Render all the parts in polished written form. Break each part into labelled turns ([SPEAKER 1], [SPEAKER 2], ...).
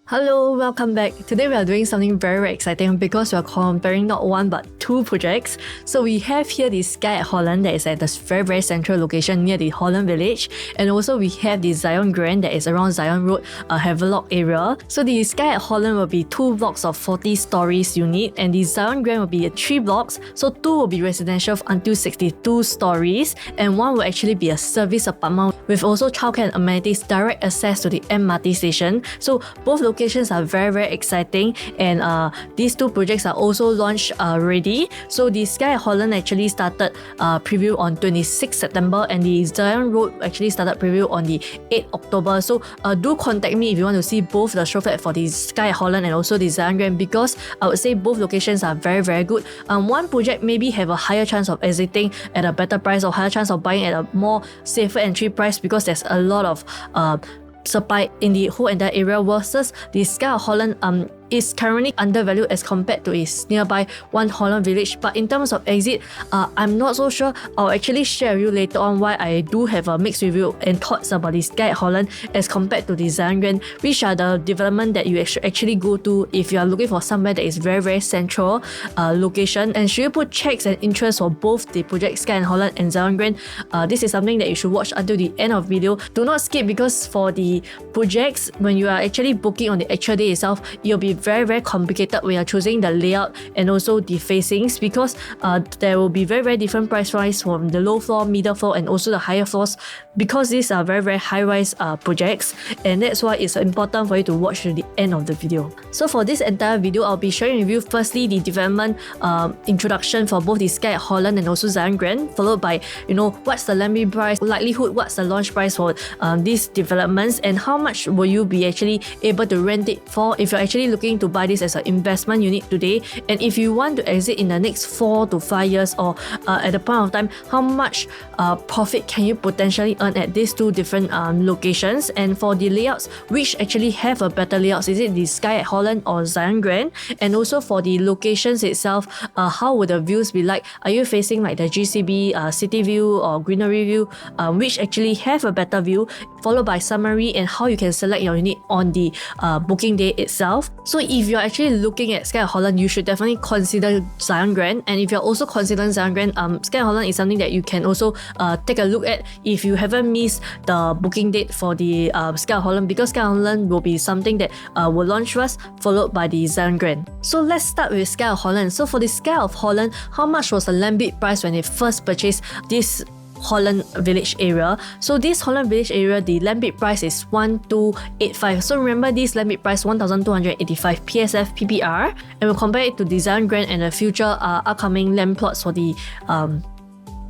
[SPEAKER 1] Hello, welcome back. Today we are doing something very exciting because we are comparing not one but two projects. So we have here the Skye at Holland that is at the very central location near the Holland Village, and also we have the Zyon Grand that is around Zyon Road, Havelock area. So the Skye at Holland will be 2 blocks of 40 stories unit, and the Zyon Grand will be 3 blocks, so 2 will be residential until 62 stories, and 1 will actually be a service apartment with also childcare and amenities, direct access to the MRT station. So both locations are very exciting, and these 2 projects are also launched already. So the Skye at Holland actually started preview on 26 September, and the Zyon Road actually started preview on the 8th October. So do contact me if you want to see both the show flat for the Skye at Holland and also the Zyon Grand, because I would say both locations are very good. One project maybe have a higher chance of exiting at a better price or higher chance of buying at a more safer entry price because there's a lot of supply in the whole entire area, versus the Skye at Holland is currently undervalued as compared to its nearby One Holland Village. But in terms of exit, I'm not so sure. I'll actually share with you later on why I do have a mixed review and thoughts about the Skye at Holland as compared to the Zyon Grand, which are the development that you actually go to if you are looking for somewhere that is very central location. And should you put checks and interest for both the project Skye at Holland and Zyon Grand, this is something that you should watch until the end of the video. Do not skip, because for the projects, when you are actually booking on the actual day itself, you'll be very complicated when you're choosing the layout and also the facings, because there will be very different price rise from the low floor, middle floor, and also the higher floors, because these are very high-rise projects, and that's why it's important for you to watch to the end of the video. So for this entire video, I'll be sharing with you firstly the development introduction for both the Skye at Holland and also Zyon Grand, followed by what's the land bid price, likelihood, what's the launch price for these developments, and how much will you be actually able to rent it for if you're actually looking to buy this as an investment unit today, and if you want to exit in the next 4 to 5 years, or at the point of time, how much profit can you potentially earn at these 2 different locations. And for the layouts, which actually have a better layouts, is it the Skye at Holland or Zyon Grand? And also for the locations itself, how would the views be like? Are you facing like the GCB, city view, or greenery view, which actually have a better view, followed by summary and how you can select your unit on the booking day itself. So if you're actually looking at Skye at Holland, you should definitely consider Zyon Grand. And if you're also considering Zyon Grand, Skye at Holland is something that you can also take a look at if you haven't missed the booking date for the Skye at Holland, because Skye at Holland will be something that will launch first, followed by the Zyon Grand. So let's start with Skye at Holland. So for the Skye of Holland, how much was the land bid price when they first purchased this Holland Village area? So this Holland Village area, the land bid price is 1285. So remember, this land bid price 1285 PSF PPR, and we'll compare it to the Zyon Grand and the future upcoming land plots for the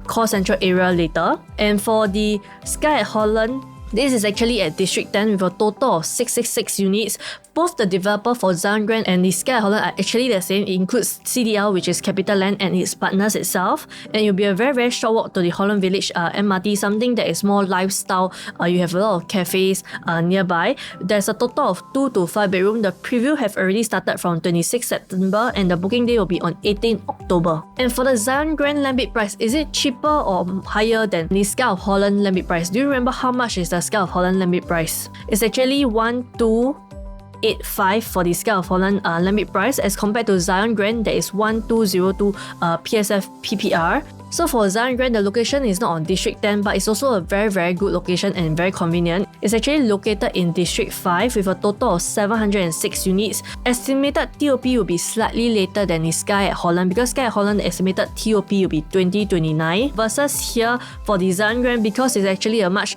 [SPEAKER 1] core central area later. And for the Skye at Holland, this is actually at District 10 with a total of 666 units. Both the developer for Zyon Grand and the Skye at Holland are actually the same. It includes CDL, which is Capital Land, and its partners itself. And it'll be a very short walk to the Holland Village MRT, something that is more lifestyle. You have a lot of cafes nearby. There's a total of 2 to 5 bedroom. The preview have already started from 26 September, and the booking day will be on 18 October. And for the Zyon Grand land bid price, is it cheaper or higher than the Skye of Holland land bid price? Do you remember how much is the Skye of Holland land bid price? It's actually 1285 for the Skye of Holland land bid price, as compared to Zyon Grand that is 1202 PSF PPR. So for Zyon Grand, the location is not on District 10, but it's also a very good location and very convenient. It's actually located in District 5 with a total of 706 units. Estimated TOP will be slightly later than the Skye at Holland, because Skye at Holland estimated TOP will be 2029, versus here for the Zyon Grand, because it's actually a much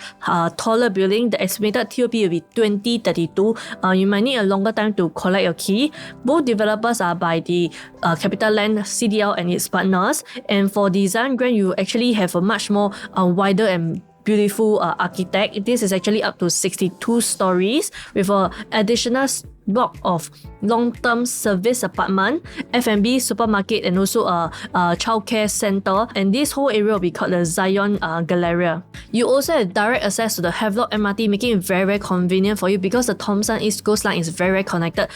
[SPEAKER 1] taller building, the estimated TOP will be 2032. You might need a longer time to collect your key. Both developers are by the Capital Land, CDL, and its partners. And for the Zyon Grand, you actually have a much more wider and beautiful architect. This is actually up to 62 stories with an additional block of long-term service apartment, F&B, supermarket, and also a childcare center. And this whole area will be called the Zyon Galleria. You also have direct access to the Havelock MRT, making it very convenient for you, because the Thomson East Coast Line is very connected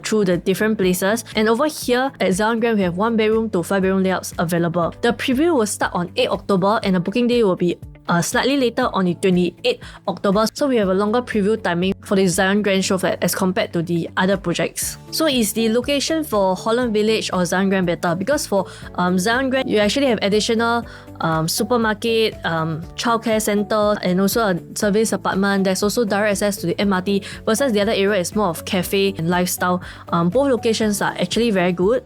[SPEAKER 1] through the different places. And over here at Zyon Grand, we have 1 bedroom to 5 bedroom layouts available. The preview will start on 8 October, and the booking day will be slightly later on the 28th October. So we have a longer preview timing for the Zyon Grand show flat as compared to the other projects. So is the location for Holland Village or Zyon Grand better? Because for Zyon Grand, you actually have additional supermarket, childcare center, and also a service apartment. There's also direct access to the MRT, versus the other area is more of cafe and lifestyle. Both locations are actually very good,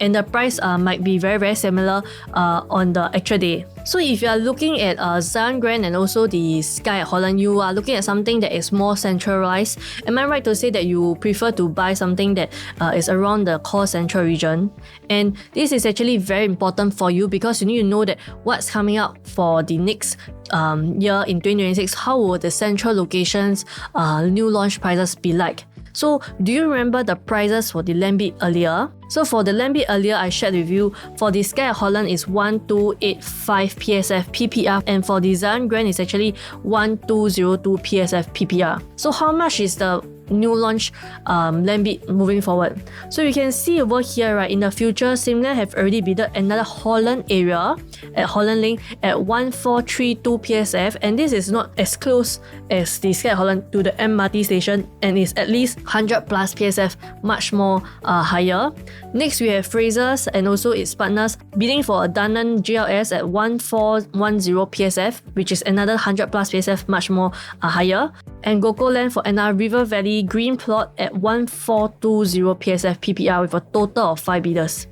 [SPEAKER 1] and the price might be very similar on the actual day. So if you are looking at Zyon Grand and also the Skye at Holland, you are looking at something that is more centralized. Am I right to say that you prefer to buy something that is around the core central region? And this is actually very important for you because you need to know that what's coming up for the next year in 2026. How will the central locations new launch prices be like? So do you remember the prices for the land bid earlier? So for the land bid earlier, I shared with you, for the Skye at Holland is 1285 PSF PPR, and for the Zyon Grand is actually 1202 PSF PPR. So how much is the new launch land bid moving forward? So you can see over here, right, in the future, Simla have already bidded another Holland area at Holland Link at 1432 PSF, and this is not as close as the Skye at Holland to the MRT station, and is at least 100 plus PSF, much more higher. Next, we have Fraser's and also its partners bidding for a Danang GLS at 1410 PSF, which is another 100 plus PSF, much more higher. And Goko Land for another River Valley Green plot at 1420 PSF PPR with a total of 5 bidders.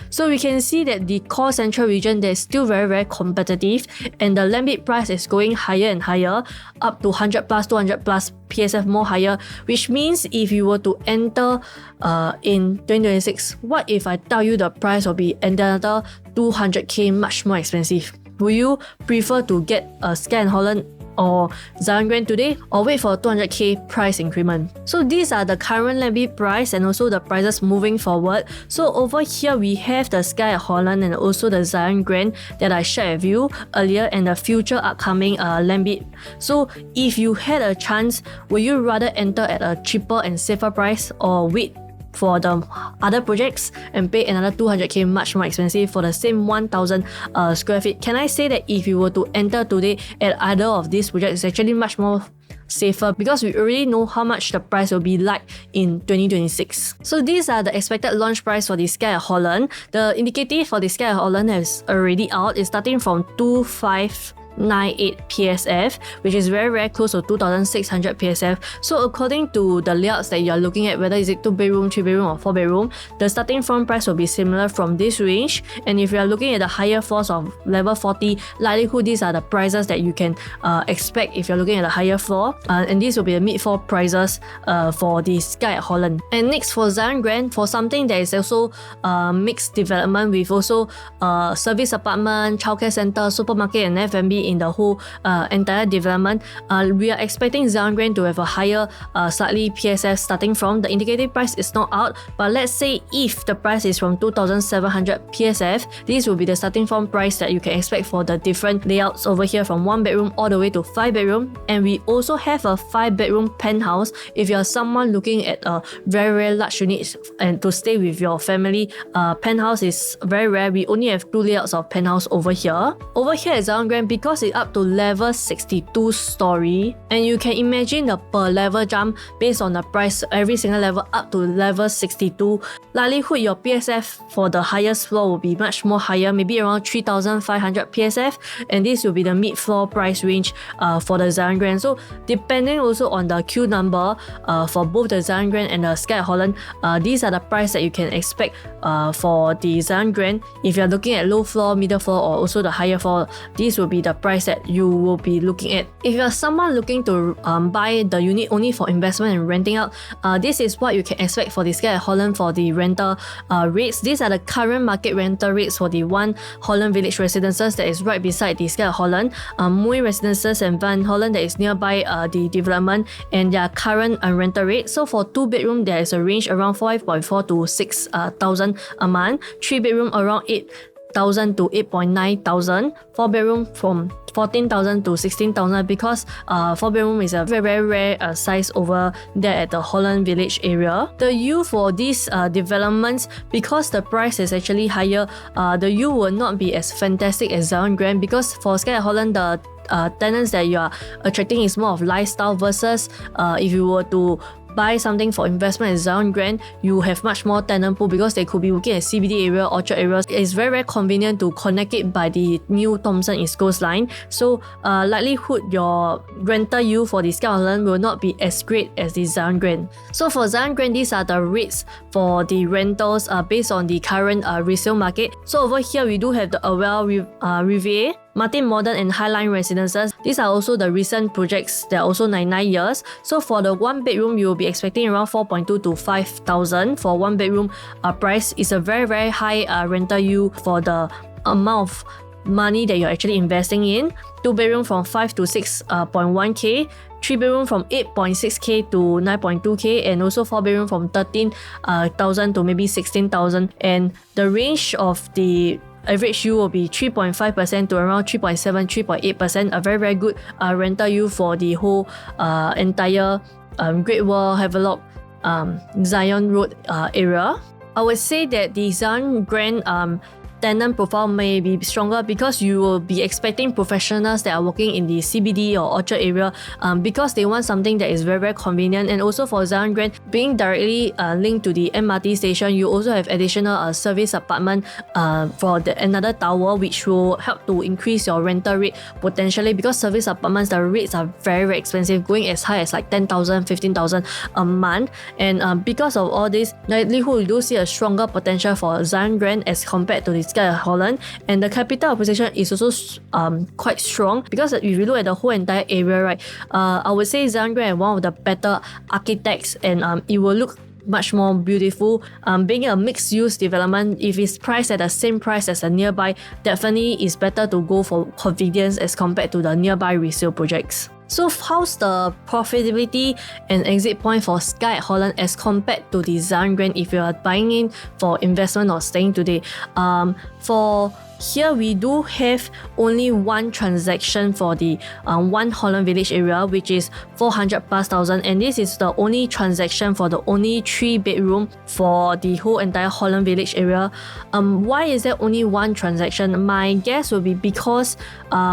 [SPEAKER 1] So we can see that the core central region, they're still very competitive, and the land bid price is going higher and higher, up to 100 plus, 200 plus PSF more higher, which means if you were to enter in 2026, what if I tell you the price will be another 200k much more expensive? Will you prefer to get a Skye and Holland or Zyon Grand today, or wait for a 200k price increment? So these are the current land bid price and also the prices moving forward. So over here we have the Skye at Holland and also the Zyon Grand that I shared with you earlier, and the future upcoming land bid. So if you had a chance, would you rather enter at a cheaper and safer price, or wait for the other projects and pay another 200k much more expensive for the same 1000 square feet? Can I say that if you were to enter today at either of these projects, it's actually much more safer because we already know how much the price will be like in 2026. So these are the expected launch price for the Skye at Holland. The indicative for the Skye at Holland is already out. It's starting from 2598 PSF, which is very close to 2600 PSF. So according to the layouts that you're looking at, whether is it 2 bedroom, 3 bedroom or 4 bedroom, the starting front price will be similar from this range. And if you're looking at the higher floors of level 40, likelihood these are the prices that you can expect if you're looking at the higher floor, and these will be the mid-floor prices for the Skye at Holland. And next for Zyon Grand, for something that is also mixed development with also service apartment, childcare center, supermarket and F&B in the whole entire development, we are expecting Zyon Grand to have a higher slightly PSF starting from. The indicative price is not out, but let's say if the price is from 2700 PSF, this will be the starting from price that you can expect for the different layouts over here, from 1 bedroom all the way to 5 bedroom. And we also have a 5 bedroom penthouse if you're someone looking at a very large unit and to stay with your family. Penthouse is very rare. We only have 2 layouts of penthouse over here. Over here at Zyon Grand, because it's up to level 62 story, and you can imagine the per level jump based on the price every single level up to level 62, likelihood your PSF for the highest floor will be much more higher, maybe around 3500 PSF, and this will be the mid-floor price range for the Zyon Grand. So depending also on the queue number for both the Zyon Grand and the Skye at Holland, these are the price that you can expect for the Zyon Grand. If you're looking at low floor, middle floor or also the higher floor, this will be the price that you will be looking at. If you're someone looking to buy the unit only for investment and renting out, this is what you can expect for the Skye at Holland for the rental rates. These are the current market rental rates for the one Holland Village residences that is right beside the Skye at Holland, Moy Residences and Van Holland that is nearby the development, and their current rental rate. So for 2 bedroom, there is a range around 5.4 to 6,000 a month, 3 bedroom around 8,000 to 8,900, 4 bedroom from 14,000 to 16,000, because 4 bedroom is a very rare size over there at the Holland Village area. The yield for these developments, because the price is actually higher, the yield will not be as fantastic as Zyon Grand, because for Skye at Holland, the tenants that you are attracting is more of lifestyle versus if you were to buy something for investment in Zyon Grand, you have much more tenant pool because they could be working at CBD area, Orchard areas. It's very, very convenient to connect it by the new Thomson East Coast line. So likelihood your rental yield for the Skye Holland will not be as great as the Zyon Grand. So for Zyon Grand, these are the rates for the rentals based on the current resale market. So over here, we do have the Awell Rivier, Martin Modern and Highline Residences. These are also the recent projects. They're also 99 years. So for the one bedroom, you'll be expecting around 4.2 to 5,000 for one bedroom. Price is a very, very high rental yield for the amount of money that you're actually investing in. Two bedroom from 5 to 6.1k. 3 bedroom from 8.6k to 9.2k, and also 4 bedroom from 13,000 to maybe 16,000. And the range of the average yield will be 3.5% to around 3.7, 3.8%. A very, very good rental yield for the whole entire Great Wall, Havelock, Zion Road area. I would say that the Zyon Grand tenant profile may be stronger because you will be expecting professionals that are working in the CBD or Orchard area because they want something that is very, very convenient. And also for Zyon Grand, being directly linked to the MRT station, you also have additional service apartment for another tower, which will help to increase your rental rate potentially, because service apartments, the rates are very, very expensive, going as high as like 10,000, 15,000 a month. And because of all this, likelihood you do see a stronger potential for Zyon Grand as compared to the Skye Holland. And the capital appreciation is also quite strong, because if you look at the whole entire area, right, I would say Zyon Grand is one of the better architects, and it will look much more beautiful. Being a mixed-use development, if it's priced at the same price as a nearby, definitely is better to go for convenience as compared to the nearby resale projects. So how's the profitability and exit point for Skye Holland as compared to the Zyon Grand if you are buying in for investment or staying today? For here, we do have only one transaction for the one Holland Village area, which is 400,000+, and this is the only transaction for the only 3 bedroom for the whole entire Holland Village area. Why is there only one transaction? My guess will be because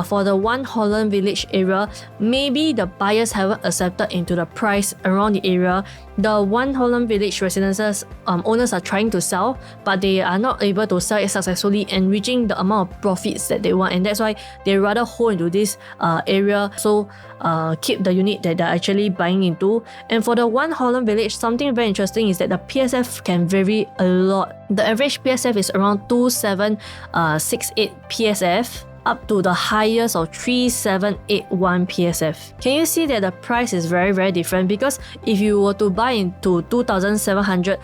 [SPEAKER 1] for the one Holland Village area, maybe the buyers haven't accepted into the price around the area. The one Holland Village residences owners are trying to sell, but they are not able to sell it successfully and reaching the amount of profits that they want, and that's why they rather hold into this area, so keep the unit that they're actually buying into. And for the one Holland Village, something very interesting is that the PSF can vary a lot. The average PSF is around 2768 PSF up to the highest of 3781 PSF. Can you see that the price is very, very different? Because if you were to buy into 2700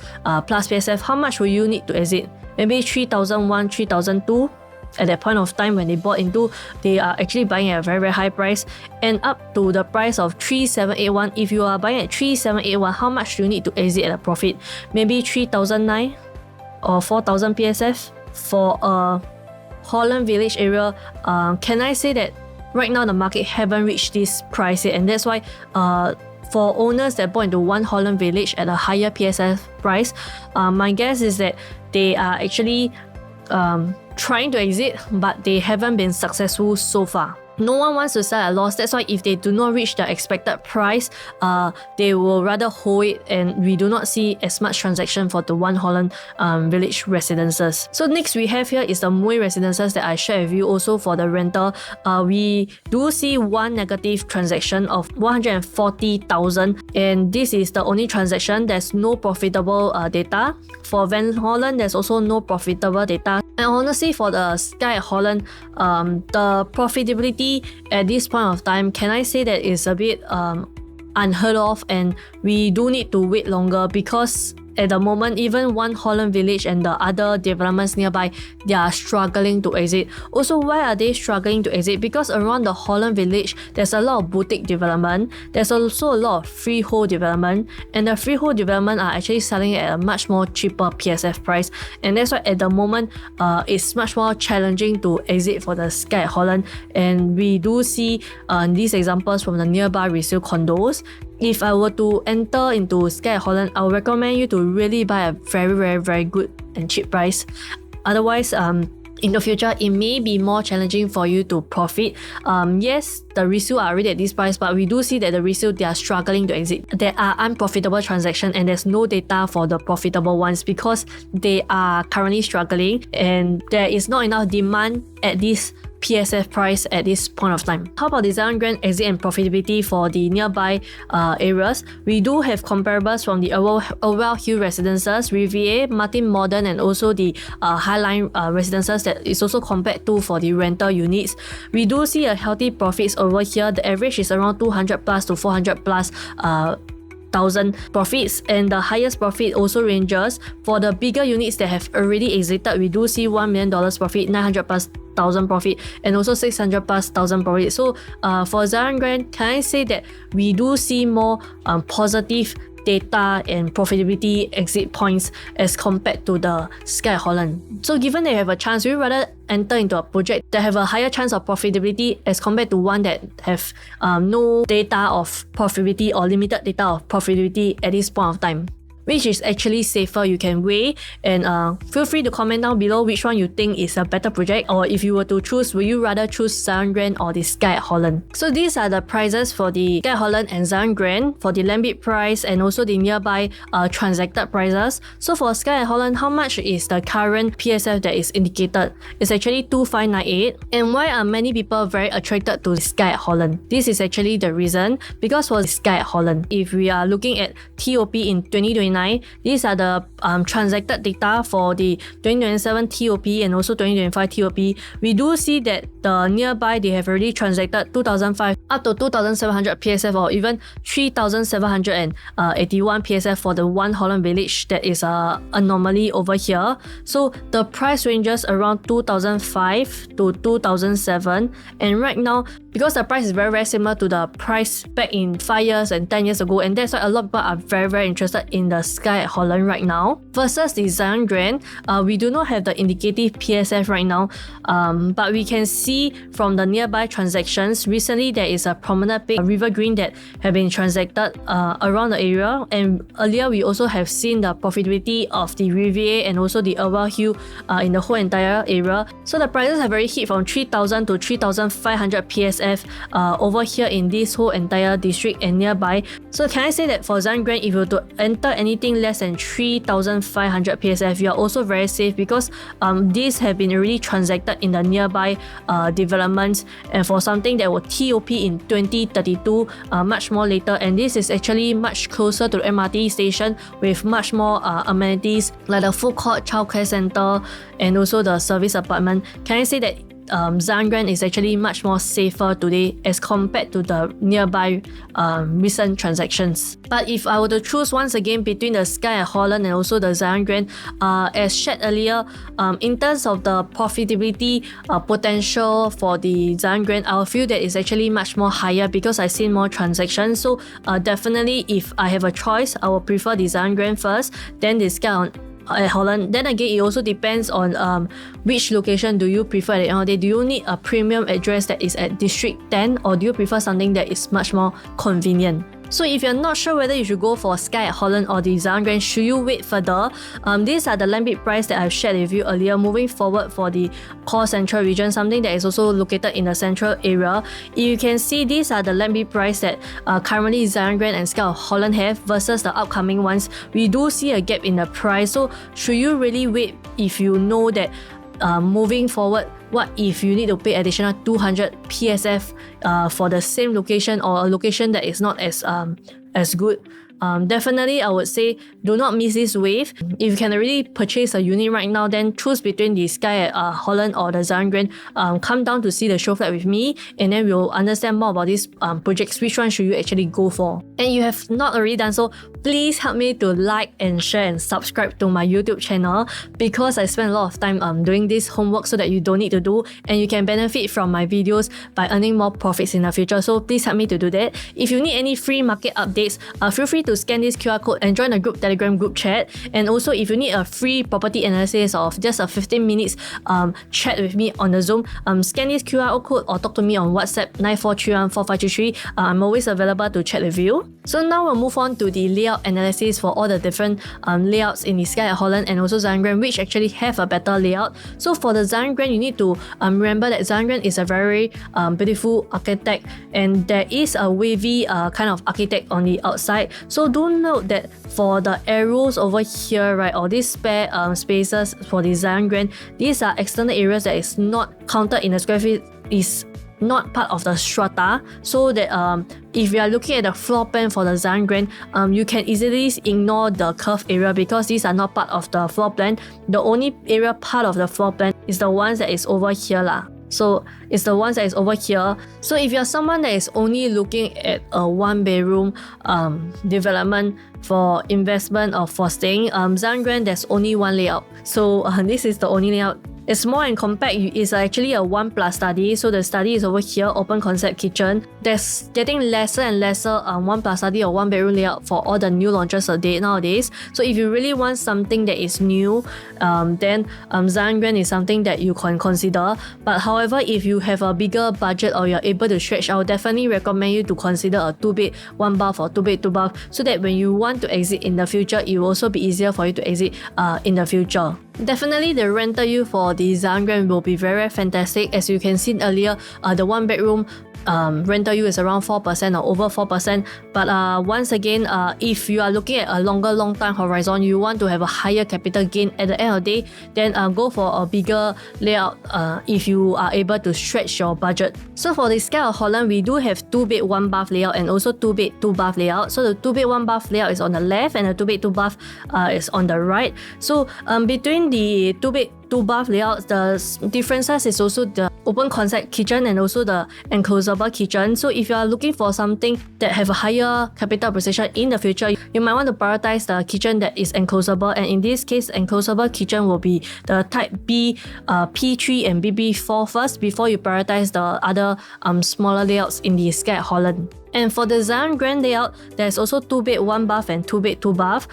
[SPEAKER 1] plus PSF, how much will you need to exit? Maybe 3001, 3002. At that point of time when they bought into, they are actually buying at a very, very high price, and up to the price of 3781. If you are buying at 3781, how much do you need to exit at a profit? Maybe 3009 or 4000 PSF for a Holland Village area. Can I say that right now the market haven't reached this price yet, and that's why for owners that bought into one Holland Village at a higher PSF price, my guess is that they are actually trying to exit, but they haven't been successful so far. No one wants to sell at a loss. That's why if they do not reach the expected price, they will rather hold it, and we do not see as much transaction for the one Holland Village residences. So next we have here is the Mui residences that I shared with you also for the rental. We do see one negative transaction of 140,000, and this is the only transaction. There's no profitable data. For Van Holland, there's also no profitable data. And honestly, for the Skye Holland, the profitability at this point of time, can I say that it's a bit unheard of, and we do need to wait longer, because at the moment, even one Holland Village and the other developments nearby, they are struggling to exit. Also, why are they struggling to exit? Because around the Holland Village, there's a lot of boutique development. There's also a lot of freehold development, and the freehold development are actually selling at a much more cheaper PSF price. And that's why at the moment, it's much more challenging to exit for the Skye Holland. And we do see these examples from the nearby resale condos. If I were to enter into Skye Holland, I would recommend you to really buy a very, very, very good and cheap price. Otherwise, in the future, it may be more challenging for you to profit. Yes, the resale are already at this price, but we do see that the resale, they are struggling to exit. There are unprofitable transactions and there's no data for the profitable ones because they are currently struggling and there is not enough demand at this PSF price at this point of time. How about the Zyon Grand exit and profitability for the nearby areas? We do have comparables from the Orwell Hill residences, Riviera, Martin Modern, and also the Highline residences that is also compared to for the rental units. We do see a healthy profits over here. The average is around 200 plus to 400 plus thousand profits, and the highest profit also ranges for the bigger units that have already exited. We do see $1 million profit, 900 plus thousand profit, and also 600 plus thousand profit. So for Zyon Grand, can I say that we do see more positive data and profitability exit points as compared to the Skye Holland? So given they have a chance, we rather enter into a project that have a higher chance of profitability as compared to one that have no data of profitability or limited data of profitability at this point of time. Which is actually safer, you can weigh, and feel free to comment down below which one you think is a better project, or if you were to choose, will you rather choose Zyon Grand or the Skye Holland? So these are the prices for the Skye Holland and Zyon Grand for the land bid price and also the nearby transacted prices. So for Skye Holland, how much is the current PSF that is indicated? It's actually 2598. And why are many people very attracted to Skye Holland? This is actually the reason, because for Skye Holland, if we are looking at TOP in 2029, these are the transacted data for the 2027 TOP and also 2025 TOP. We do see that the nearby, they have already transacted 2005 up to 2700 PSF or even 3781 PSF for the one Holland Village that is a anomaly over here. So the price ranges around 2005 to 2007, and right now, because the price is very similar to the price back in 5 years and 10 years ago, and that's why a lot of people are very interested in the Skye Holland right now versus the Zyon Grand. We do not have the indicative PSF right now, but we can see from the nearby transactions, recently there is a prominent big river green that have been transacted around the area, and earlier we also have seen the profitability of the Riviera and also the Orwell Hill in the whole entire area. So the prices have already hit from 3000 to 3500 PSF over here in this whole entire district and nearby. So can I say that for Zyon Grand, if you were to enter anything less than 3500 PSF, you are also very safe because these have been already transacted in the nearby developments, and for something that will TOP in 2032, much more later, and this is actually much closer to the MRT station with much more amenities like the food court, childcare center, and also the service apartment. Can I say that Zyon Grand is actually much more safer today as compared to the nearby recent transactions. But if I were to choose once again between the Skye Holland and also the Zyon Grand, as shared earlier, in terms of the profitability potential for the Zyon Grand, I feel that it's actually much more higher because I've seen more transactions. So definitely, if I have a choice, I will prefer the Zyon Grand first, then the Skye Holland. Then again, it also depends on which location do you prefer at the end of the day. Do you need a premium address that is at District 10, or do you prefer something that is much more convenient? So if you're not sure whether you should go for Skye Holland or the Zyon Grand, should you wait further? These are the land bid price that I've shared with you earlier. Moving forward for the core central region, something that is also located in the central area, you can see these are the land bid price that currently Zyon Grand and Skye Holland have versus the upcoming ones. We do see a gap in the price. So should you really wait if you know that moving forward, what if you need to pay additional 200 PSF for the same location or a location that is not as good? Definitely, I would say do not miss this wave. If you can already purchase a unit right now, then choose between the Skye Holland or the Zyon Grand. Come down to see the show flat with me, and then we'll understand more about these projects. Which one should you actually go for? And you have not already done so, please help me to like and share and subscribe to my YouTube channel, because I spend a lot of time doing this homework so that you don't need to do, and you can benefit from my videos by earning more profits in the future. So please help me to do that. If you need any free market updates, feel free to scan this QR code and join the group Telegram group chat. And also, if you need a free property analysis of just a 15 minutes chat with me on the Zoom, scan this QR code or talk to me on WhatsApp 94314533. I'm always available to chat with you. So now we'll move on to the layout layout analysis for all the different layouts in the Skye at Holland and also Zyon Grand, which actually have a better layout. So for the Zyon Grand, you need to remember that Zyon Grand is a very beautiful architect, and there is a wavy kind of architect on the outside. So do note that for the arrows over here, right, or these spare spaces for the Zyon Grand, these are external areas that is not counted in the square feet, is not part of the strata, so that if you are looking at the floor plan for the Zyon Grand, you can easily ignore the curve area because these are not part of the floor plan. The only area part of the floor plan is the ones that is over here lah. So it's the ones that is over here. So if you're someone that is only looking at a 1-bedroom development for investment or for staying, Zyon Grand, there's only one layout. So this is the only layout. It's small and compact. It's actually a 1+ study. So the study is over here, open concept kitchen. There's getting lesser and lesser 1+ study or 1-bedroom layout for all the new launches nowadays. So if you really want something that is new, then Zyon Grand is something that you can consider. But however, if you have a bigger budget or you're able to stretch, I would definitely recommend you to consider a 2-bed 1-bath or 2-bed 2-bath, so that when you want to exit in the future, it will also be easier for you to exit in the future. Definitely the rental yield for the Zyon Grand will be very fantastic. As you can see earlier, the 1-bedroom rental yield is around 4% or over 4%. But once again, if you are looking at a long time horizon, you want to have a higher capital gain at the end of the day, then go for a bigger layout if you are able to stretch your budget. So for the Skye at Holland, we do have 2-bed 1-bath layout and also 2-bed 2-bath layout. So the 2-bed 1-bath layout is on the left and the 2-bed 2-bath is on the right. So between the 2-bed 2-bath layouts, the differences is also the open concept kitchen and also the enclosable kitchen. So if you are looking for something that have a higher capital appreciation in the future, you might want to prioritize the kitchen that is enclosable, and in this case, enclosable kitchen will be the type B, P3 and BB4 first before you prioritize the other smaller layouts in the Skye at Holland. And for the Zyon Grand layout, there's also 2-bed 1-bath and 2-bed 2-bath.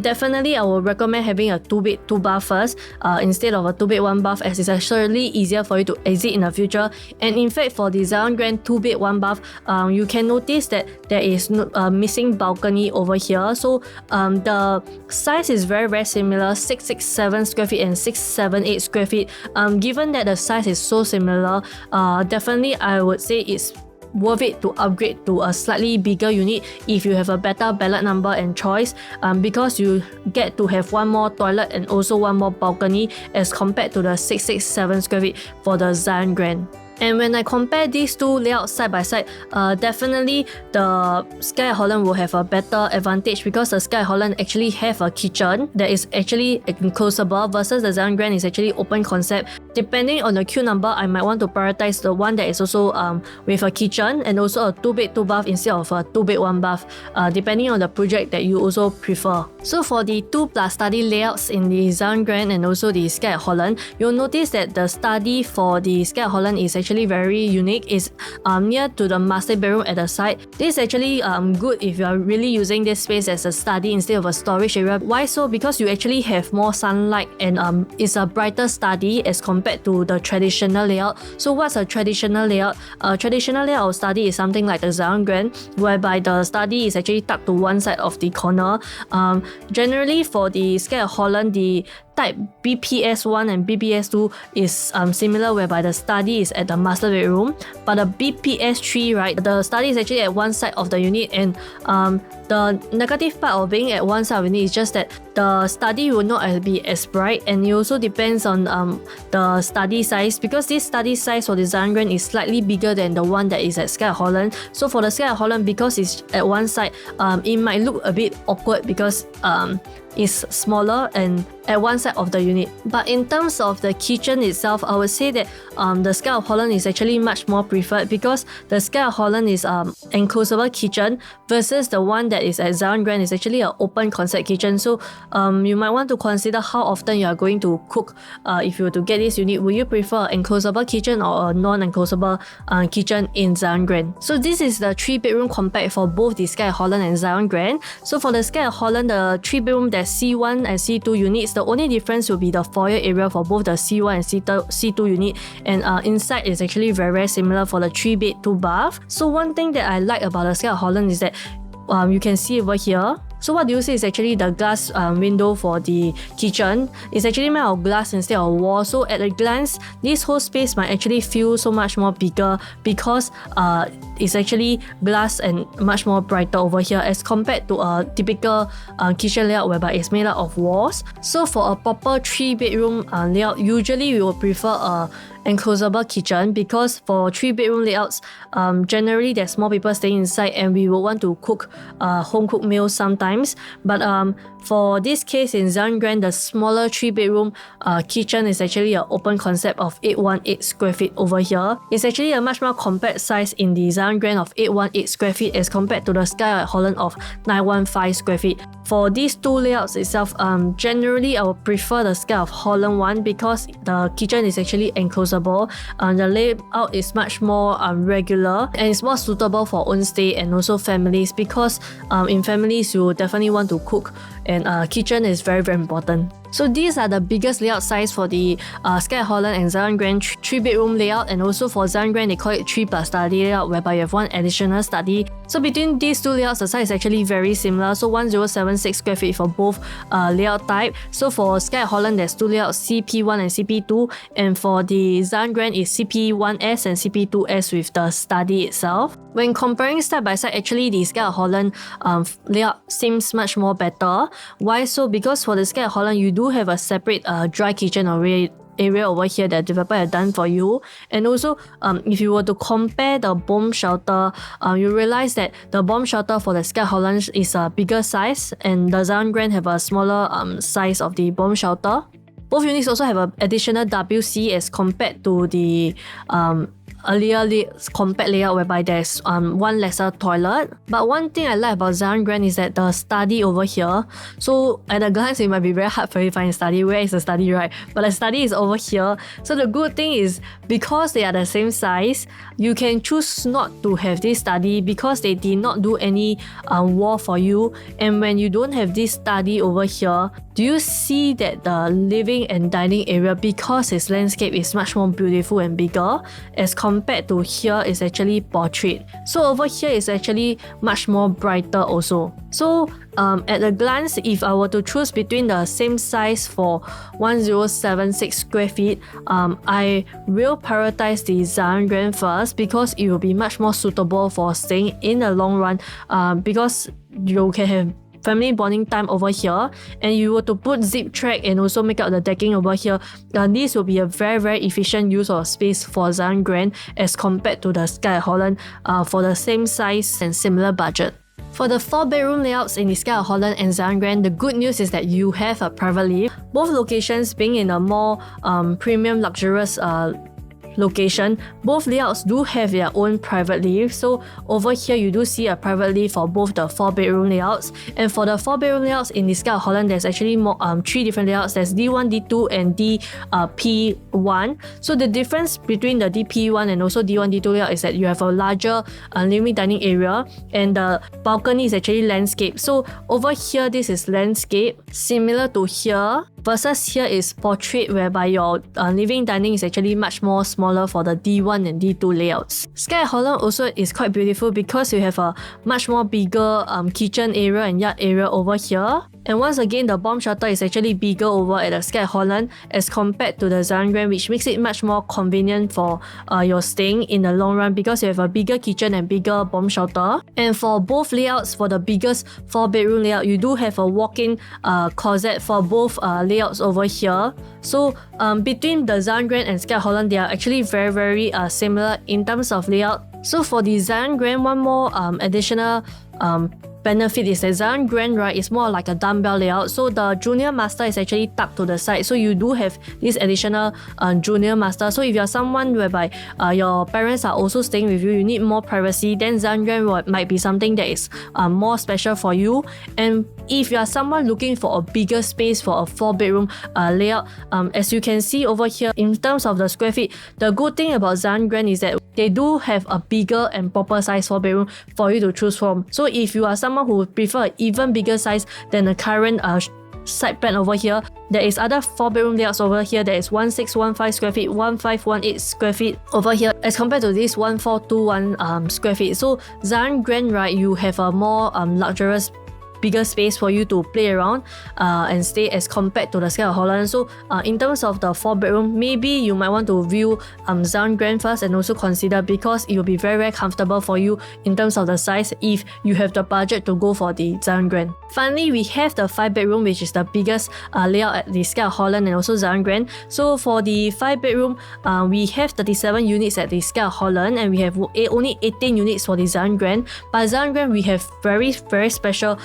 [SPEAKER 1] Definitely, I would recommend having a 2-bed 2-bath first instead of a 2-bed 1-bath, as it's actually easier for you to exit in the future. And in fact, for the Zyon Grand 2-bed 1-bath, you can notice that there is missing balcony over here. So the size is very similar, 667 square feet and 678 square feet. Given that the size is so similar, definitely I would say it's worth it to upgrade to a slightly bigger unit if you have a better ballot number and choice, because you get to have one more toilet and also one more balcony as compared to the 667 square feet for the Zyon Grand. And when I compare these two layouts side by side, definitely the Skye at Holland will have a better advantage because the Skye at Holland actually have a kitchen that is actually enclosable versus the Zyon Grand is actually open concept. Depending on the queue number, I might want to prioritize the one that is also with a kitchen and also a 2-bed 2-bath instead of a 2-bed 1-bath, depending on the project that you also prefer. So for the 2+ study layouts in the Zyon Grand and also the Skye at Holland, you'll notice that the study for the Skye at Holland is actually very unique. It's near to the master bedroom at the side. This is actually good if you are really using this space as a study instead of a storage area. Why so? Because you actually have more sunlight and it's a brighter study as compared to the traditional layout. So what's a traditional layout? A traditional layout of study is something like the Zyon Grand, whereby the study is actually tucked to one side of the corner. Generally for the Skye at Holland, the type BPS1 and BPS2 is similar, whereby the study is at the master bedroom, but the BPS3, right, the study is actually at one side of the unit, and the negative part of being at one side of the unit is just that the study will not be as bright, and it also depends on the study size, because this study size for the Zyon Grand is slightly bigger than the one that is at Skye at Holland. So for the Skye at Holland, because it's at one side, it might look a bit awkward because is smaller and at one side of the unit. But in terms of the kitchen itself, I would say that the Skye at Holland is actually much more preferred because the Skye at Holland is enclosable kitchen versus the one that is at Zyon Grand is actually an open concept kitchen. So you might want to consider how often you are going to cook if you were to get this unit. Will you prefer an enclosable kitchen or a non-enclosable kitchen in Zyon Grand? So this is the 3-bedroom compact for both the Skye at Holland and Zyon Grand. So for the Skye at Holland, the 3-bedroom, there's C1 and C2 units. The only difference will be the foyer area for both the C1 and C2 unit, and inside is actually very similar for the 3-bed 2-bath. So one thing that I like about the Skye at Holland is that you can see over here, So what do you see is actually the glass window for the kitchen. It's actually made of glass instead of wall. So at a glance, this whole space might actually feel so much more bigger because it's actually glass and much more brighter over here as compared to a typical kitchen layout whereby it's made out of walls. So for a proper 3-bedroom layout, usually we will prefer a enclosable kitchen because for 3-bedroom layouts, generally there's more people staying inside and we will want to cook home cooked meals sometimes. But for this case in Zyon Grand, the smaller 3-bedroom kitchen is actually an open concept of 818 square feet over here. It's actually a much more compact size in the Zyon Grand of 818 square feet as compared to the Skye at Holland of 915 square feet. For these two layouts itself, generally I would prefer the Skye of Holland one because the kitchen is actually enclosable. The layout is much more regular and it's more suitable for own stay and also families because in families you definitely want to cook and kitchen is very important. So these are the biggest layout size for the Skye Holland and Zyon Grand 3-bedroom layout, and also for Zyon Grand they call it 3+ study layout whereby you have one additional study. So between these two layouts the size is actually very similar, so 1076 square feet for both layout type. So for Skye Holland there's two layouts, CP1 and CP2, and for the Zyon Grand is CP1S and CP2S with the study itself. When comparing side by side, actually the Skye Holland layout seems much more better. Why so? Because for the Skye Holland you do have a separate dry kitchen area over here that developer have done for you. And also if you were to compare the bomb shelter, you realize that the bomb shelter for the Skye Holland is a bigger size and the Zyon Grand have a smaller size of the bomb shelter. Both units also have an additional WC as compared to the earlier compact layout whereby there's one lesser toilet. But one thing I like about Zyon Grand is that the study over here, so at a glance it might be very hard for you to find a study. Where is the study, right? But the study is over here. So the good thing is because they are the same size, you can choose not to have this study because they did not do any wall for you. And when you don't have this study over here, do you see that the living and dining area, because its landscape is much more beautiful and bigger as compared to here is actually portrait. So over here is actually much more brighter also. So at a glance, if I were to choose between the same size for 1076 square feet, I will prioritize the Zyon Grand first because it will be much more suitable for staying in the long run because you can have family bonding time over here, and you were to put zip track and also make up the decking over here, this will be a very efficient use of space for Zyon Grand as compared to the Skye Holland for the same size and similar budget. For the 4-bedroom layouts in the Skye Holland and Zyon Grand, the good news is that you have a private lift. Both locations being in a more premium luxurious location, both layouts do have their own private lift. So over here you do see a private lift for both the 4-bedroom layouts, and for the 4-bedroom layouts in the Skye Holland there's actually more 3 different layouts. There's D1, D2 and DP1. So the difference between the DP1 and also D1, D2 layout is that you have a larger living dining area and the balcony is actually landscape. So over here this is landscape similar to here, versus here is portrait whereby your living dining is actually much more smaller for the D1 and D2 layouts. Skye Holland also is quite beautiful because you have a much more bigger kitchen area and yard area over here. And once again, the bomb shelter is actually bigger over at the Skye Holland as compared to the Zyon Grand, which makes it much more convenient for your staying in the long run because you have a bigger kitchen and bigger bomb shelter. And for both layouts, for the biggest 4-bedroom layout, you do have a walk-in closet for both layouts over here. So between the Zyon Grand and Skye Holland, they are actually very similar in terms of layout. So for the Zyon Grand, one more additional benefit is that Zyon Grand, right, is more like a dumbbell layout. So the junior master is actually tucked to the side. So you do have this additional junior master. So if you're someone whereby your parents are also staying with you, you need more privacy, then Zyon Grand might be something that is more special for you. And if you are someone looking for a bigger space for a 4-bedroom layout, as you can see over here, in terms of the square feet, the good thing about Zyon Grand is that they do have a bigger and proper size 4-bedroom for you to choose from. So if you are someone who would prefer an even bigger size than the current side plan over here, there is other 4-bedroom layouts over here. There is 1615 square feet, 1518 square feet over here as compared to this 1421 square feet. So Zyon Grand, right, you have a more luxurious bigger space for you to play around and stay as compared to the Skye Holland. So in terms of the 4-bedroom, maybe you might want to view Zyon Grand first and also consider, because it will be very, very comfortable for you in terms of the size if you have the budget to go for the Zyon Grand. Finally, we have the 5-bedroom, which is the biggest layout at the Skye Holland and also Zyon Grand. So for the 5-bedroom, we have 37 units at the Skye Holland and we have only 18 units for the Zyon Grand. But Zyon Grand, we have very, very special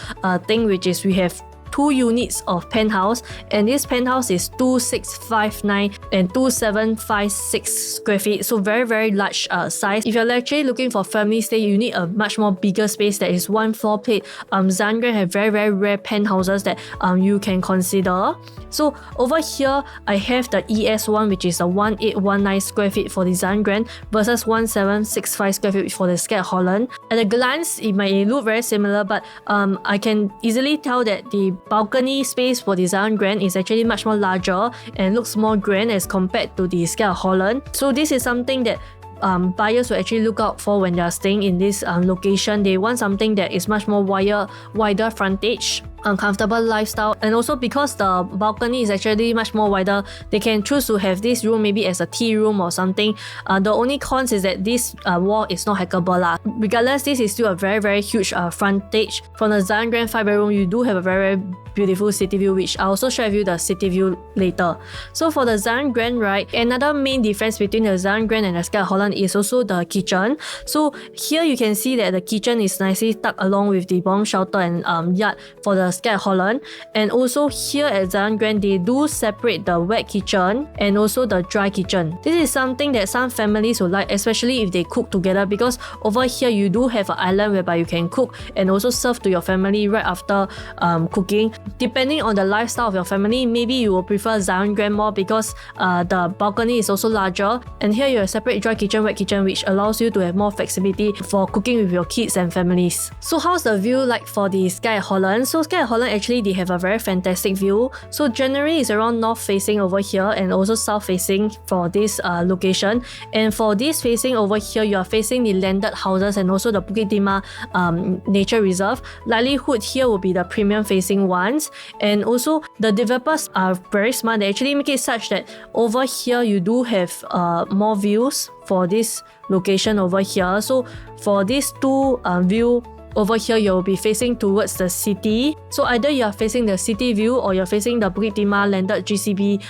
[SPEAKER 1] thing, which is we have 2 units of penthouse, and this penthouse is 2659 and 2756 square feet, so very, very large size. If you're actually looking for family stay, you need a much more bigger space that is 1 floor plate. Zyon Grand have very, very rare penthouses that you can consider. So over here, I have the ES1, which is a 1819 square feet for the Zyon Grand versus 1765 square feet for the Skye Holland. At a glance, it might look very similar, but I can easily tell that the balcony space for the Zyon Grand is actually much more larger and looks more grand as compared to the Skye Holland. So this is something that buyers will actually look out for when they are staying in this location. They want something that is much more wider frontage, comfortable lifestyle, and also because the balcony is actually much more wider, they can choose to have this room maybe as a tea room or something. The only cons is that this wall is not hackable lah. Regardless, this is still a very, very huge frontage. From the Zyon Grand 5-bedroom, you do have a very, very beautiful city view, which I'll also share with you the city view later. So for the Zyon Grand, right, another main difference between the Zyon Grand and the Skye Holland is also the kitchen. So here you can see that the kitchen is nicely tucked along with the bomb shelter and yard for the Skye Holland. And also here at Zyon Grand, they do separate the wet kitchen and also the dry kitchen. This is something that some families will like, especially if they cook together, because over here you do have an island whereby you can cook and also serve to your family right after cooking. Depending on the lifestyle of your family, maybe you will prefer Zyon Grand more because the balcony is also larger, and here you have separate dry kitchen, wet kitchen, which allows you to have more flexibility for cooking with your kids and families. So how's the view like for the Skye Holland? So Skye Holland, actually they have a very fantastic view. So generally it's around north facing over here and also south facing for this location. And for this facing over here, you are facing the landed houses and also the Bukit Timah nature reserve. Likelihood here will be the premium facing ones. And also the developers are very smart. They actually make it such that over here you do have more views for this location over here. So for these two view over here, you'll be facing towards the city. So either you are facing the city view or you're facing the Bukit Timah landed GCB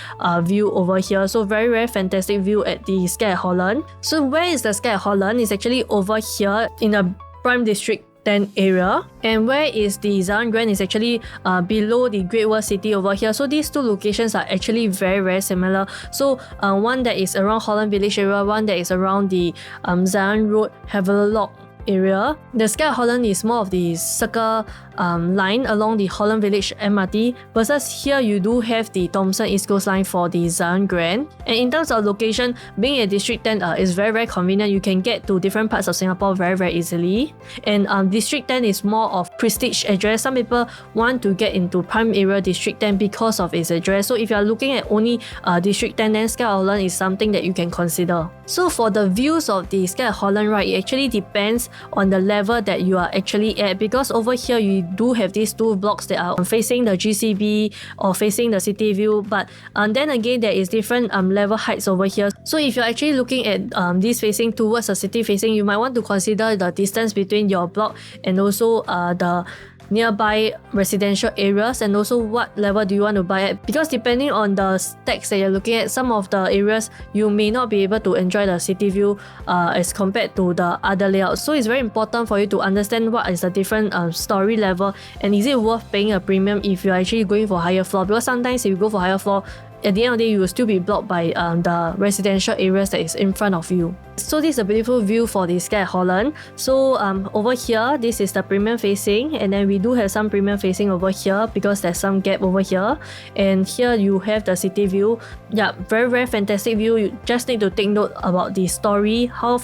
[SPEAKER 1] view over here. So very, very fantastic view at the Skye Holland. So where is the Skye Holland? It's actually over here in the Prime District 10 area. And where is the Zyon Grand is actually below the Great World City over here. So these two locations are actually very, very similar. So one that is around Holland Village area, one that is around the Zyon Road, Havelock area. The Skye Holland is more of the circle line along the Holland Village MRT, versus here you do have the Thomson East Coast line for the Zyon Grand. And in terms of location, being at District 10 is very, very convenient. You can get to different parts of Singapore very, very easily. And District 10 is more of prestige address. Some people want to get into prime area District 10 because of its address. So if you are looking at only District 10, then Skye Holland is something that you can consider. So for the views of the Skye Holland, right, it actually depends on the level that you are actually at, because over here you do have these two blocks that are facing the GCB or facing the city view, but then again there is different level heights over here. So if you're actually looking at this facing towards the city facing, you might want to consider the distance between your block and also the nearby residential areas, and also what level do you want to buy at, because depending on the stacks that you're looking at, some of the areas you may not be able to enjoy the city view as compared to the other layouts. So it's very important for you to understand what is the different story level, and is it worth paying a premium if you're actually going for higher floor, because sometimes if you go for higher floor, at the end of the day, you will still be blocked by the residential areas that is in front of you. So this is a beautiful view for the Skye Holland. So over here, this is the premium facing, and then we do have some premium facing over here because there's some gap over here. And here you have the city view. Yeah, very, very fantastic view. You just need to take note about the story, how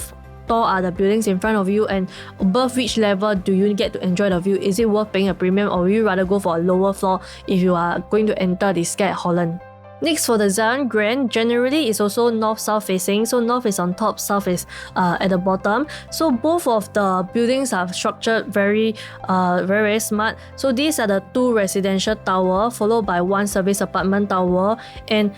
[SPEAKER 1] tall are the buildings in front of you, and above which level do you get to enjoy the view. Is it worth paying a premium, or will you rather go for a lower floor if you are going to enter the Skye Holland? Next, for the Zyon Grand, generally it's also north-south facing. So north is on top, south is at the bottom. So both of the buildings are structured very smart. So these are the 2 residential tower followed by 1 service apartment tower. And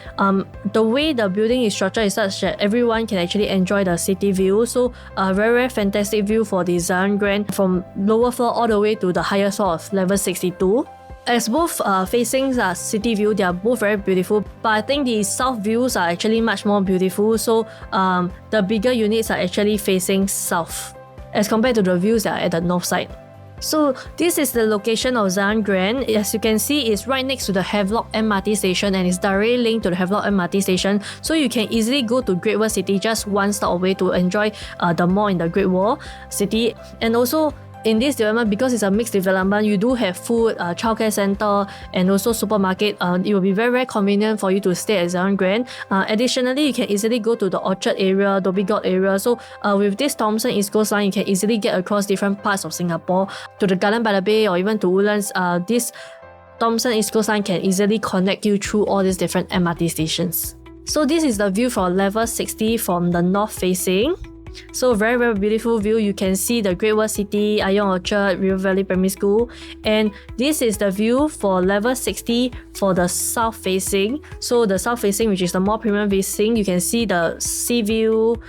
[SPEAKER 1] the way the building is structured is such that everyone can actually enjoy the city view. So very fantastic view for the Zyon Grand from lower floor all the way to the higher floor of level 62. As both facing city view, they are both very beautiful, but I think the south views are actually much more beautiful. So the bigger units are actually facing south as compared to the views that are at the north side. So this is the location of Zyon Grand. As you can see, it's right next to the Havelock MRT station and it's directly linked to the Havelock MRT station. So you can easily go to Great World City just 1 stop away to enjoy the mall in the Great World City. And also in this development, because it's a mixed development, you do have food, childcare center, and also supermarket. It will be very convenient for you to stay at Zyon Grand. Additionally, you can easily go to the Orchard area, Dhoby Ghaut area. So with this Thomson East Coast line, you can easily get across different parts of Singapore to the Garden by the Bay or even to Woodlands. This Thomson East Coast line can easily connect you through all these different MRT stations. So this is the view from level 60 from the north facing. So very beautiful view. You can see the Great World City, Ayong Orchard, River Valley Primary School. And this is the view for level 60 for the south facing. So the south facing, which is the more premium facing, you can see the sea view,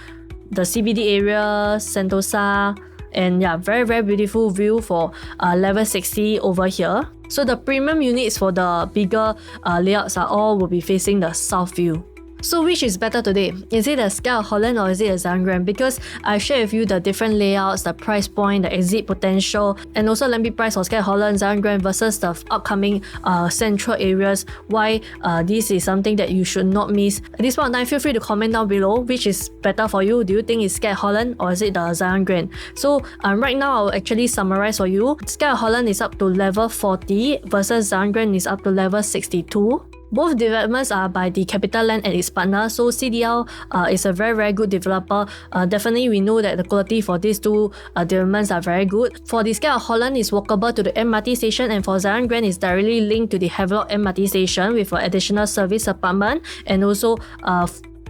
[SPEAKER 1] the CBD area, Sentosa, and yeah, very beautiful view for level 60 over here. So the premium units for the bigger layouts will be facing the south view. So which is better today? Is it a Skye or Holland or is it a Zyon Grand? Because I share with you the different layouts, the price point, the exit potential, and also let me price for Skye, Holland, Zyon Grand versus the upcoming central areas. Why this is something that you should not miss. At this point in time, feel free to comment down below which is better for you. Do you think it's Skye, Holland or is it the Zyon Grand? So right now I'll actually summarize for you. Skye, Holland is up to level 40 versus Zyon Grand is up to level 62. Both developments are by the CapitaLand and its partner, so CDL is a very good developer. Definitely we know that the quality for these 2 developments are very good. For the Skye, Holland is walkable to the MRT station, and for Zyon Grand is directly linked to the Havelock MRT station with an additional service apartment and also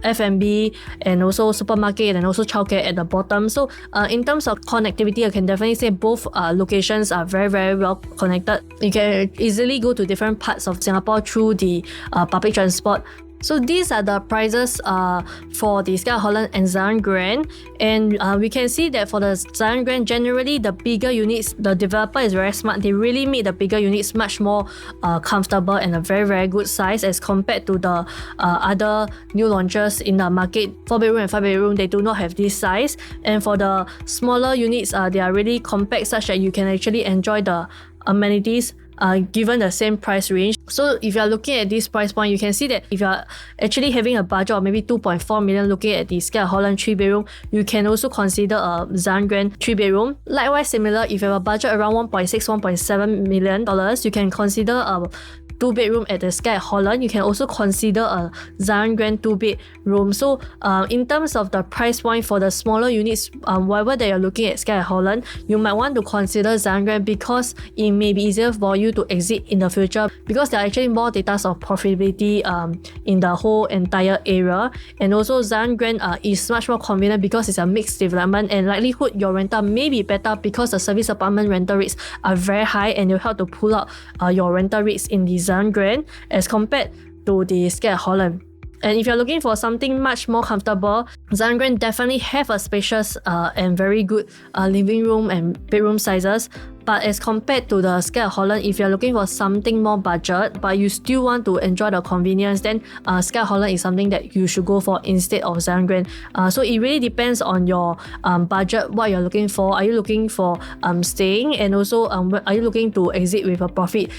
[SPEAKER 1] F&B and also supermarket and also childcare at the bottom. So in terms of connectivity, I can definitely say both locations are very well connected. You can easily go to different parts of Singapore through the public transport. So these are the prices for the Skye, Holland and Zyon Grand, and we can see that for the Zyon Grand, generally the bigger units, the developer is very smart. They really made the bigger units much more comfortable and a very good size as compared to the other new launches in the market. 4-bedroom and 5-bedroom, they do not have this size. And for the smaller units, they are really compact such that you can actually enjoy the amenities given the same price range. So if you are looking at this price point, you can see that if you are actually having a budget of maybe 2.4 million looking at the Skye, Holland 3-bedroom, you can also consider a Zyon Grand 3-bedroom. Likewise, similar, if you have a budget around $1.6-1.7 million, you can consider a 2-bedroom at the Skye, Holland. You can also consider a Zyon Grand 2-bedroom. So in terms of the price point for the smaller units, whatever that you're looking at Skye, Holland, you might want to consider Zyon Grand because it may be easier for you to exit in the future because there are actually more data of profitability in the whole entire area. And also Zyon Grand is much more convenient because it's a mixed development, and likelihood your rental may be better because the service apartment rental rates are very high and you'll help to pull out your rental rates in the Zyon Grand as compared to the Skye, Holland. And if you're looking for something much more comfortable, Zyon Grand definitely have a spacious and very good living room and bedroom sizes. But as compared to the Skye, Holland, if you're looking for something more budget, but you still want to enjoy the convenience, then Skye, Holland is something that you should go for instead of Zyon Grand. So it really depends on your budget, what you're looking for. Are you looking for staying, and also are you looking to exit with a profit?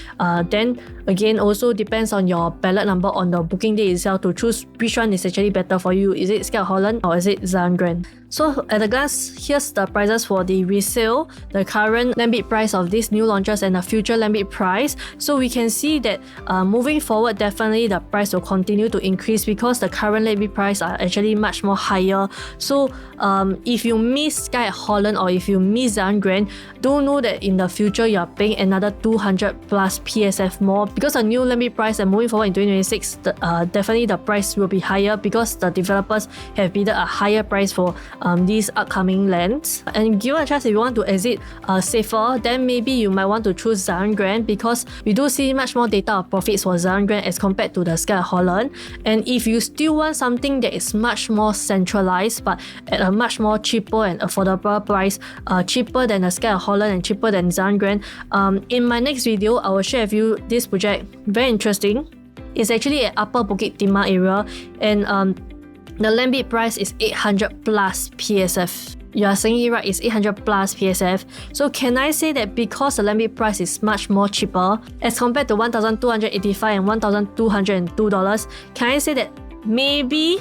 [SPEAKER 1] Then again, also depends on your ballot number on the booking day itself to choose which one is actually better for you. Is it Skye, Holland or is it Zyon Grand? So at a glance, here's the prices for the resale, the current land bid price of these new launches and the future land bid price. So we can see that moving forward, definitely the price will continue to increase because the current land bid price are actually much more higher. So if you miss Skye at Holland or if you miss Zyon Grand, do know that in the future you are paying another 200 plus PSF more because the new land bid price and moving forward in 2026, definitely the price will be higher because the developers have bid a higher price for these upcoming lands. And given a chance, if you want to exit safer, then maybe you might want to choose Zyon Grand because we do see much more data of profits for Zyon Grand as compared to the Skye at Holland. And if you still want something that is much more centralized but at a much more cheaper and affordable price, cheaper than the Skye at Holland and cheaper than Zyon Grand, in my next video, I will share with you this project. Very interesting. It's actually at Upper Bukit Timah area, and the land bid price is 800 plus PSF. You are saying it right, it's 800 plus PSF. So can I say that because the land bid price is much more cheaper as compared to $1,285 and $1,202, can I say that maybe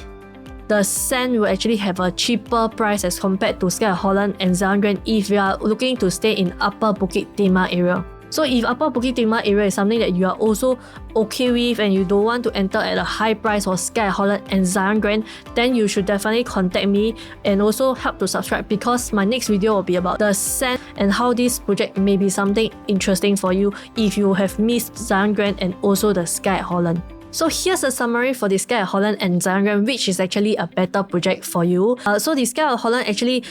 [SPEAKER 1] the sand will actually have a cheaper price as compared to Skye at Holland and Zyon Grand if you are looking to stay in Upper Bukit Timah area? So if Upper Bukit Timah area is something that you are also okay with and you don't want to enter at a high price for Skye at Holland and Zyon Grand, then you should definitely contact me and also help to subscribe because my next video will be about the sand and how this project may be something interesting for you if you have missed Zyon Grand and also the Skye at Holland. So here's a summary for the Skye at Holland and Zyon Grand, which is actually a better project for you. So the Skye at Holland actually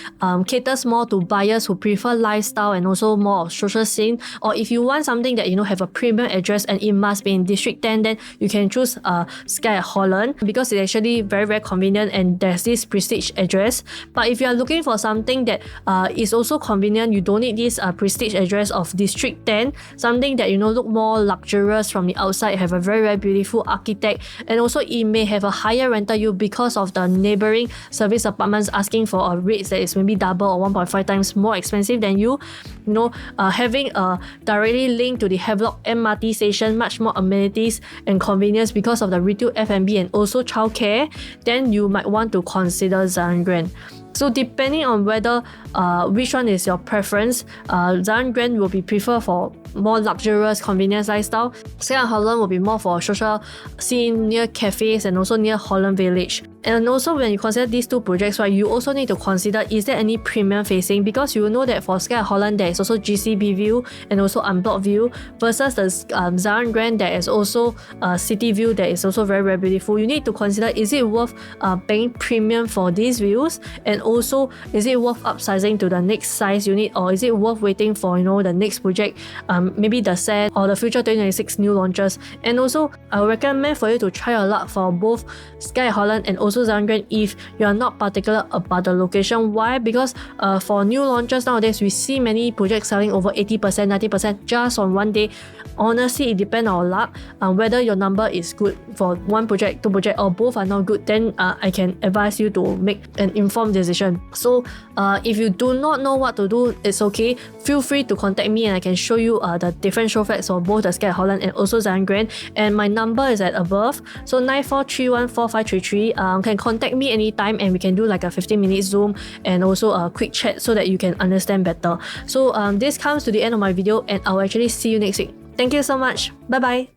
[SPEAKER 1] caters more to buyers who prefer lifestyle and also more of social scene. Or if you want something that have a premium address and it must be in District 10, then you can choose Skye at Holland because it's actually very, very convenient and there's this prestige address. But if you are looking for something that is also convenient, you don't need this prestige address of District 10, something that look more luxurious from the outside, have a very, very beautiful architect, and also it may have a higher rental yield because of the neighboring service apartments asking for a rate that is maybe double or 1.5 times more expensive than you. Having a directly linked to the Havelock MRT station, much more amenities and convenience because of the retail F&B and also childcare, then you might want to consider Zyon Grand. So depending on whether which one is your preference, Zyon Grand will be preferred for more luxurious convenience lifestyle. Skye at Holland will be more for social scene near cafes and also near Holland Village. And also when you consider these two projects, right, you also need to consider is there any premium facing, because you will know that for Skye at Holland there is also GCB view and also unblocked view versus the Zyon Grand there is also city view that is also very, very beautiful. You need to consider is it worth paying premium for these views, and also is it worth upsizing to the next size unit, or is it worth waiting for the next project, maybe the set or the future 2026 new launches. And also I would recommend for you to try your luck for both Skye at Holland and also Zyon Grand if you are not particular about the location. Why? Because for new launches nowadays we see many projects selling over 80%, 90% just on one day. Honestly, it depends on our luck. Whether your number is good for one project, two project, or both are not good, then I can advise you to make an informed decision. So if you do not know what to do, it's okay. Feel free to contact me and I can show you the different show facts for both the Skye at Holland and also Zyon Grand. And my number is at above. So 94314533. Can contact me anytime and we can do like a 15-minute Zoom and also a quick chat so that you can understand better. So this comes to the end of my video and I'll actually see you next week. Thank you so much. Bye bye.